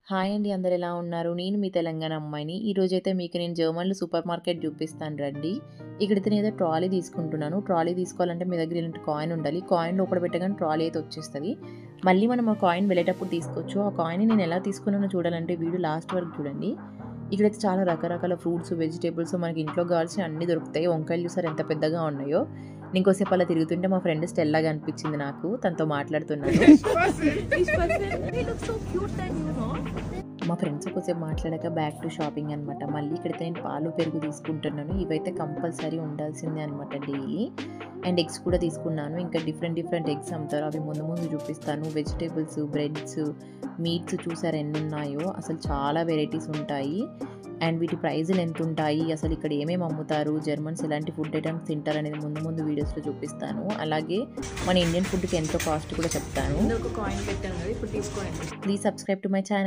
Hi అండి. అందరూ ఎలా ఉన్నారు? నేను మీ తెలంగాణ అమ్మాయిని. ఈరోజైతే మీకు నేను జర్మన్‌లో సూపర్ మార్కెట్ చూపిస్తాను రండి. ఇక్కడైతే నేనైతే ట్రాలీ తీసుకుంటున్నాను. ట్రాలీ తీసుకోవాలంటే మీ దగ్గర ఇలాంటి కాయిన్ ఉండాలి. కాయిన్ లోపల పెట్టగానే ట్రాలీ అయితే వచ్చేస్తది. మళ్ళీ మనం ఆ కాయిన్ వెళ్ళేటప్పుడు తీసుకోవచ్చు. ఆ కాయిన్‌ని నేను ఎలా తీసుకున్నానో చూడాలంటే వీడియో లాస్ట్ వరకు చూడండి. ఇక్కడైతే చాలా రకరకాల ఫ్రూట్స్, వెజిటబుల్స్ మనకి ఇంట్లో కావాల్సినవి అన్నీ దొరుకుతాయి. వంకాయలు చూసారా ఎంత పెద్దగా ఉన్నాయో. నేను కొద్దిసేపు అలా తిరుగుతుంటే మా ఫ్రెండ్ స్టెల్లా కనిపించింది నాకు. తనతో మాట్లాడుతున్నాను. Each person, they look so cute then, you know. మా ఫ్రెండ్స్ కొద్దిసేపు మాట్లాడాక బ్యాక్ టు షాపింగ్ అనమాట. మళ్ళీ ఇక్కడైతే నేను పాలు, పెరుగు తీసుకుంటున్నాను. ఇవైతే కంపల్సరీ ఉండాల్సిందే అనమాట డైలీ. అండ్ ఎగ్స్ కూడా తీసుకున్నాను. ఇంకా డిఫరెంట్ ఎగ్స్ అమ్ముతారు. అవి ముందు ముందు చూపిస్తాను. వెజిటేబుల్స్, బ్రెడ్స్, మీట్స్ చూసారా ఎన్నున్నాయో. అసలు చాలా వెరైటీస్ ఉంటాయి. అండ్ వీటి ప్రైజులు ఎంతుంటాయి, అసలు ఇక్కడ ఏమేమి అమ్ముతారు, జర్మన్స్ ఎలాంటి ఫుడ్ ఐటమ్స్ తింటారనేది ముందు వీడియోస్‌లో చూపిస్తాను. అలాగే మన ఇండియన్ ఫుడ్‌కి ఎంతో కాస్ట్ కూడా చెప్తాను. ఒక కాయిన్ పెట్టాను కదా, ఇప్పుడు తీసుకోండి. Please subscribe to my channel.